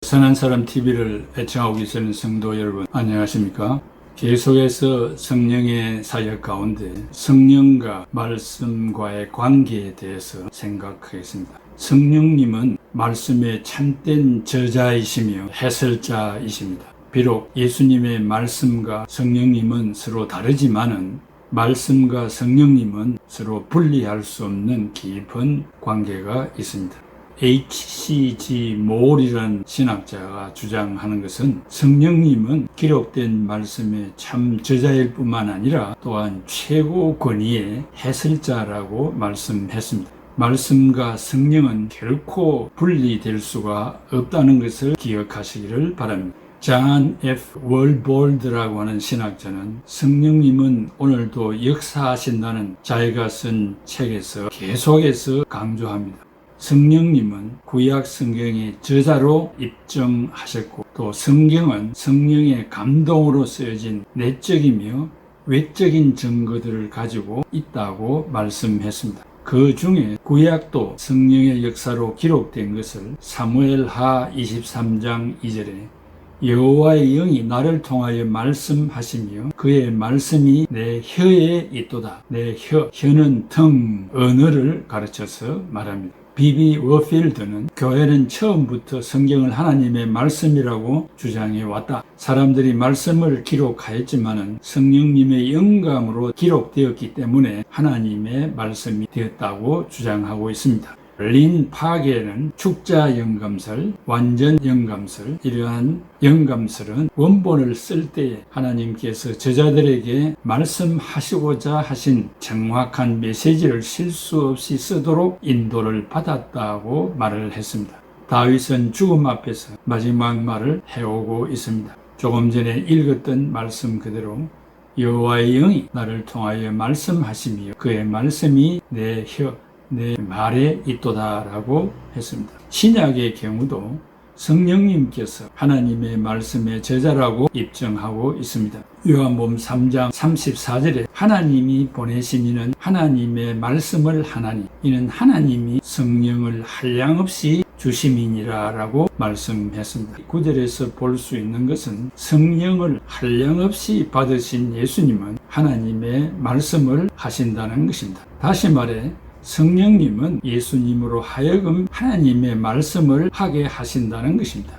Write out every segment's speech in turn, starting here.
선한 사람 TV를 애청하고 계시는 성도 여러분, 안녕하십니까? 계속해서 성령의 사역 가운데 성령과 말씀과의 관계에 대해서 생각하겠습니다. 성령님은 말씀의 참된 저자이시며 해설자이십니다. 비록 예수님의 말씀과 성령님은 서로 다르지만은 말씀과 성령님은 서로 분리할 수 없는 깊은 관계가 있습니다. H.C.G. 모올이라는 신학자가 주장하는 것은 성령님은 기록된 말씀의 참 저자일 뿐만 아니라 또한 최고 권위의 해설자라고 말씀했습니다. 말씀과 성령은 결코 분리될 수가 없다는 것을 기억하시기를 바랍니다. 존 F. 월볼드라고 하는 신학자는 성령님은 오늘도 역사하신다는 자기가 쓴 책에서 계속해서 강조합니다. 성령님은 구약 성경의 저자로 입증하셨고 또 성경은 성령의 감동으로 쓰여진 내적이며 외적인 증거들을 가지고 있다고 말씀했습니다. 그 중에 구약도 성령의 역사로 기록된 것을 사무엘하 23장 2절에 여호와의 영이 나를 통하여 말씀하시며 그의 말씀이 내 혀에 있도다. 내 혀는 텅, 언어를 가르쳐서 말합니다. B.B. 워필드는 교회는 처음부터 성경을 하나님의 말씀이라고 주장해 왔다. 사람들이 말씀을 기록하였지만은 성령님의 영감으로 기록되었기 때문에 하나님의 말씀이 되었다고 주장하고 있습니다. 린 파게는 축자 영감설, 완전 영감설, 이러한 영감설은 원본을 쓸 때 하나님께서 저자들에게 말씀하시고자 하신 정확한 메시지를 실수 없이 쓰도록 인도를 받았다고 말을 했습니다. 다윗은 죽음 앞에서 마지막 말을 해오고 있습니다. 조금 전에 읽었던 말씀 그대로 여호와의 영이 나를 통하여 말씀하시며 그의 말씀이 내 말에 있도다라고 했습니다. 신약의 경우도 성령님께서 하나님의 말씀의 저자라고 입증하고 있습니다. 요한복음 3장 34절에 하나님이 보내신 이는 하나님의 말씀을 하나니 이는 하나님이 성령을 한량없이 주심이니라 라고 말씀했습니다. 9절에서 볼 수 있는 것은 성령을 한량없이 받으신 예수님은 하나님의 말씀을 하신다는 것입니다. 다시 말해 성령님은 예수님으로 하여금 하나님의 말씀을 하게 하신다는 것입니다.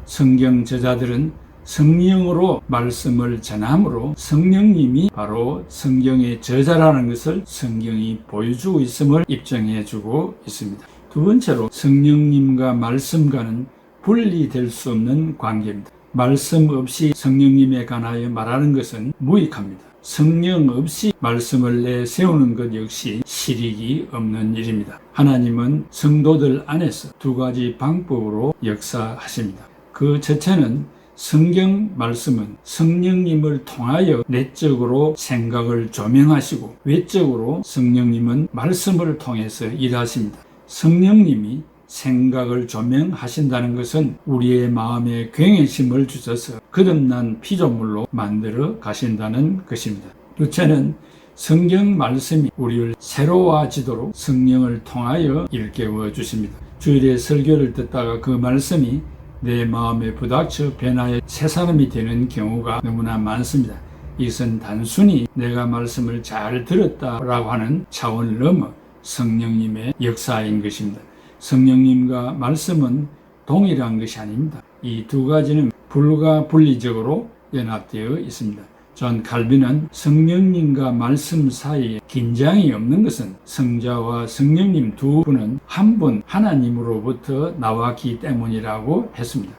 성경 저자들은 성령으로 말씀을 전함으로 성령님이 바로 성경의 저자라는 것을 성경이 보여주고 있음을 입증해주고 있습니다. 두 번째로 성령님과 말씀과는 분리될 수 없는 관계입니다. 말씀 없이 성령님에 관하여 말하는 것은 무익합니다. 성령 없이 말씀을 내세우는 것 역시 실익이 없는 일입니다. 하나님은 성도들 안에서 두 가지 방법으로 역사하십니다. 그 첫째는 성경 말씀은 성령님을 통하여 내적으로 생각을 조명하시고 외적으로 성령님은 말씀을 통해서 일하십니다. 성령님이 생각을 조명하신다는 것은 우리의 마음에 경외심을 주셔서 거듭난 피조물로 만들어 가신다는 것입니다. 둘째는 성경 말씀이 우리를 새로워지도록 성령을 통하여 일깨워 주십니다. 주일에 설교를 듣다가 그 말씀이 내 마음에 부닥쳐 변화의 새 사람이 되는 경우가 너무나 많습니다. 이것은 단순히 내가 말씀을 잘 들었다라고 하는 차원을 넘어 성령님의 역사인 것입니다. 성령님과 말씀은 동일한 것이 아닙니다. 이 두 가지는 불가 분리적으로 연합되어 있습니다. 존 칼빈은 성령님과 말씀 사이에 긴장이 없는 것은 성자와 성령님 두 분은 한 분 하나님으로부터 나왔기 때문이라고 했습니다.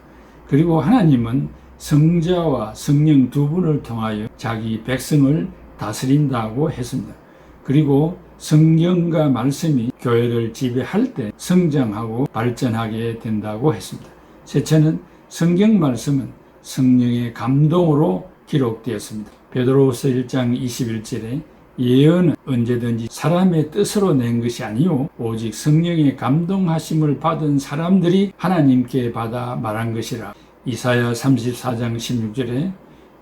그리고 하나님은 성자와 성령 두 분을 통하여 자기 백성을 다스린다고 했습니다. 그리고 성경과 말씀이 교회를 지배할 때 성장하고 발전하게 된다고 했습니다. 셋째는 성경 말씀은 성령의 감동으로 기록되었습니다. 베드로후서 1장 21절에 예언은 언제든지 사람의 뜻으로 낸 것이 아니요 오직 성령의 감동하심을 받은 사람들이 하나님께 받아 말한 것이라. 이사야 34장 16절에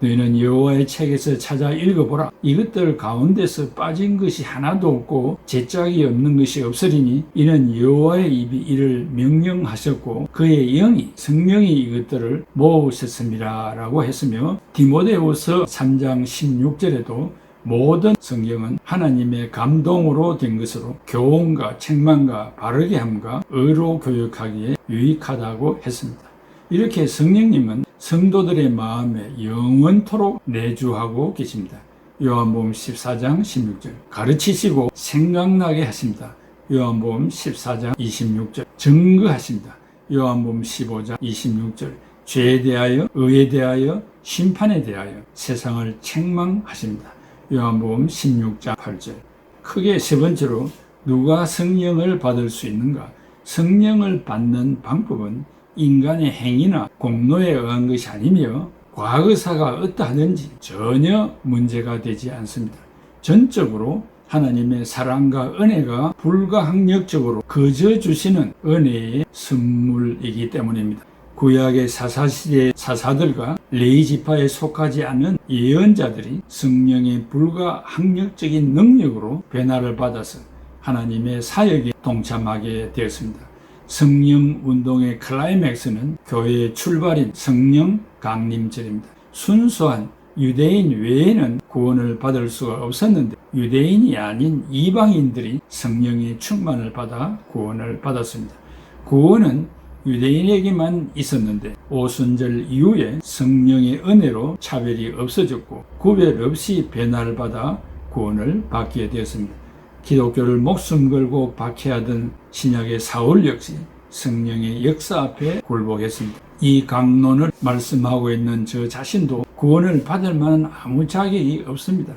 너희는 여호와의 책에서 찾아 읽어보라. 이것들 가운데서 빠진 것이 하나도 없고 제짝이 없는 것이 없으리니 이는 여호와의 입이 이를 명령하셨고 그의 영이 성령이 이것들을 모으셨습니다 라고 했으며, 디모데후서 3장 16절에도 모든 성경은 하나님의 감동으로 된 것으로 교훈과 책망과 바르게 함과 의로 교육하기에 유익하다고 했습니다. 이렇게 성령님은 성도들의 마음에 영원토록 내주하고 계십니다. 요한복음 14장 16절 가르치시고 생각나게 하십니다. 요한복음 14장 26절 증거하십니다. 요한복음 15장 26절 죄에 대하여 의에 대하여 심판에 대하여 세상을 책망하십니다. 요한복음 16장 8절 크게 세 번째로 누가 성령을 받을 수 있는가? 성령을 받는 방법은 인간의 행위나 공로에 의한 것이 아니며 과거사가 어떠하든지 전혀 문제가 되지 않습니다. 전적으로 하나님의 사랑과 은혜가 불가항력적으로 거저 주시는 은혜의 선물이기 때문입니다. 구약의 사사시대의 사사들과 레위지파에 속하지 않은 예언자들이 성령의 불가항력적인 능력으로 변화를 받아서 하나님의 사역에 동참하게 되었습니다. 성령 운동의 클라이맥스는 교회의 출발인 성령 강림절입니다. 순수한 유대인 외에는 구원을 받을 수가 없었는데 유대인이 아닌 이방인들이 성령의 충만을 받아 구원을 받았습니다. 구원은 유대인에게만 있었는데 오순절 이후에 성령의 은혜로 차별이 없어졌고 구별 없이 변화를 받아 구원을 받게 되었습니다. 기독교를 목숨 걸고 박해하던 신약의 사울 역시 성령의 역사 앞에 굴복했습니다. 이 강론을 말씀하고 있는 저 자신도 구원을 받을 만한 아무 자격이 없습니다.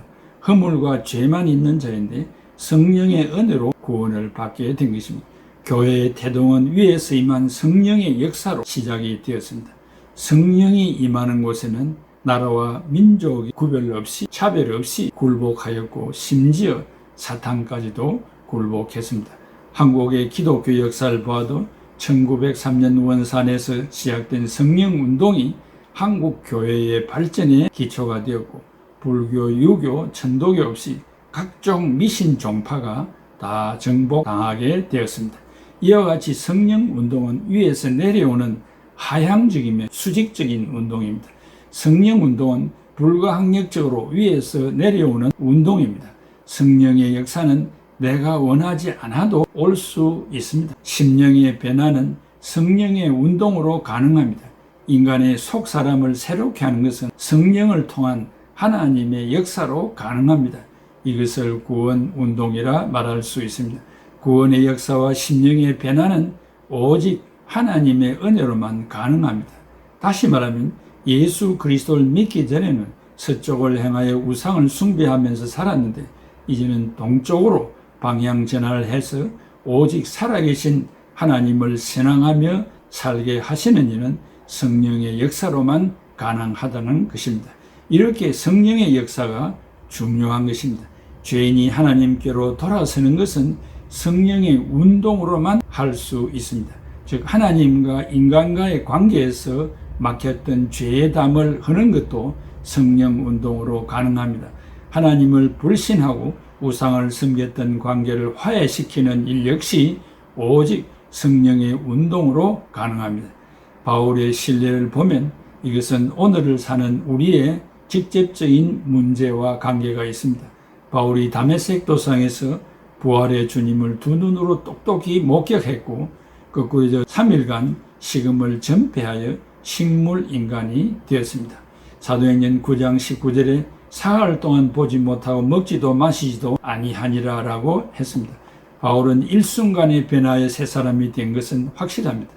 허물과 죄만 있는 자인데 성령의 은혜로 구원을 받게 된 것입니다. 교회의 태동은 위에서 임한 성령의 역사로 시작이 되었습니다. 성령이 임하는 곳에는 나라와 민족이 구별 없이 차별 없이 굴복하였고 심지어 사탄까지도 굴복했습니다. 한국의 기독교 역사를 봐도 1903년 원산에서 시작된 성령운동이 한국 교회의 발전에 기초가 되었고 불교, 유교, 천도교 없이 각종 미신 종파가 다 정복당하게 되었습니다. 이와 같이 성령운동은 위에서 내려오는 하향적이며 수직적인 운동입니다. 성령운동은 불가항력적으로 위에서 내려오는 운동입니다. 성령의 역사는 내가 원하지 않아도 올 수 있습니다. 심령의 변화는 성령의 운동으로 가능합니다. 인간의 속 사람을 새롭게 하는 것은 성령을 통한 하나님의 역사로 가능합니다. 이것을 구원 운동이라 말할 수 있습니다. 구원의 역사와 심령의 변화는 오직 하나님의 은혜로만 가능합니다. 다시 말하면 예수 그리스도를 믿기 전에는 서쪽을 향하여 우상을 숭배하면서 살았는데 이제는 동쪽으로 방향 전환을 해서 오직 살아계신 하나님을 선앙하며 살게 하시는 이는 성령의 역사로만 가능하다는 것입니다. 이렇게 성령의 역사가 중요한 것입니다. 죄인이 하나님께로 돌아서는 것은 성령의 운동으로만 할 수 있습니다. 즉 하나님과 인간과의 관계에서 막혔던 죄의 담을 흐는 것도 성령 운동으로 가능합니다. 하나님을 불신하고 우상을 섬겼던 관계를 화해시키는 일 역시 오직 성령의 운동으로 가능합니다. 바울의 신뢰를 보면 이것은 오늘을 사는 우리의 직접적인 문제와 관계가 있습니다. 바울이 다메섹 도상에서 부활의 주님을 두 눈으로 똑똑히 목격했고 거꾸로 3일간 식음을 전폐하여 식물인간이 되었습니다. 사도행전 9장 19절에 사흘 동안 보지 못하고 먹지도 마시지도 아니하니라 라고 했습니다. 바울은 일순간에 변하여 새 사람이 된 것은 확실합니다.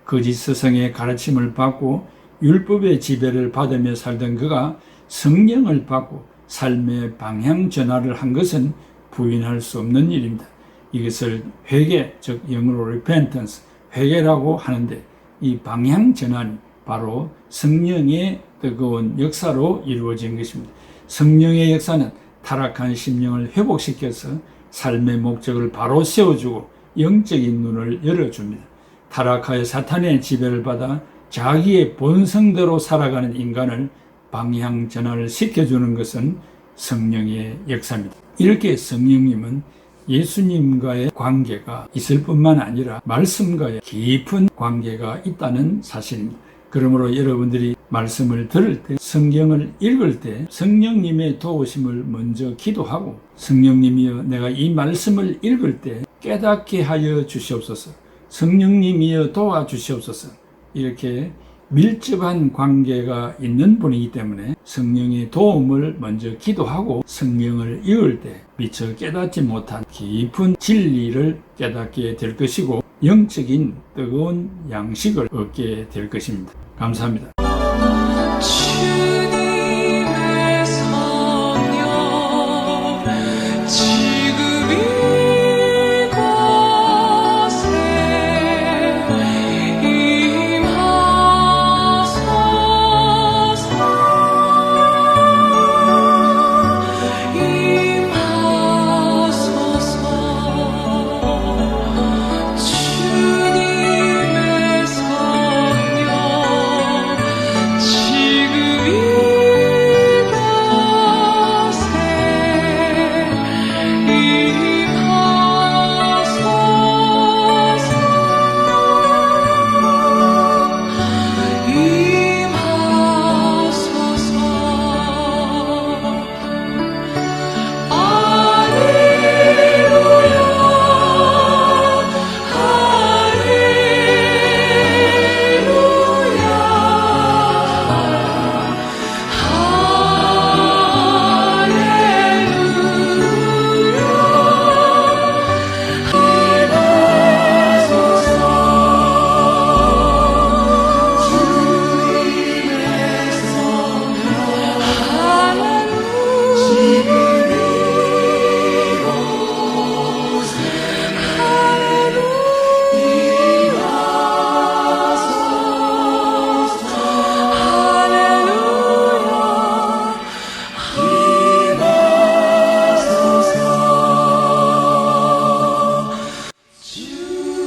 거짓 스승의 가르침을 받고 율법의 지배를 받으며 살던 그가 성령을 받고 삶의 방향 전환을 한 것은 부인할 수 없는 일입니다. 이것을 회개, 즉 영어로 repentance, 회개라고 하는데 이 방향 전환이 바로 성령의 뜨거운 역사로 이루어진 것입니다. 성령의 역사는 타락한 심령을 회복시켜서 삶의 목적을 바로 세워주고 영적인 눈을 열어줍니다. 타락하여 사탄의 지배를 받아 자기의 본성대로 살아가는 인간을 방향 전환을 시켜주는 것은 성령의 역사입니다. 이렇게 성령님은 예수님과의 관계가 있을 뿐만 아니라 말씀과의 깊은 관계가 있다는 사실입니다. 그러므로 여러분들이 말씀을 들을 때, 성경을 읽을 때 성령님의 도우심을 먼저 기도하고, 성령님이여 내가 이 말씀을 읽을 때 깨닫게 하여 주시옵소서, 성령님이여 도와주시옵소서, 이렇게 밀접한 관계가 있는 분이기 때문에 성령의 도움을 먼저 기도하고 성경을 읽을 때 미처 깨닫지 못한 깊은 진리를 깨닫게 될 것이고 영적인 뜨거운 양식을 얻게 될 것입니다. 감사합니다. 주님의 성령 지금 이곳에 임하소서.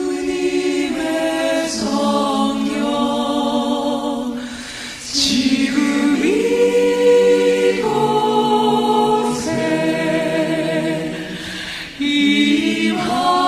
주님의 성령 지금 이곳에 임하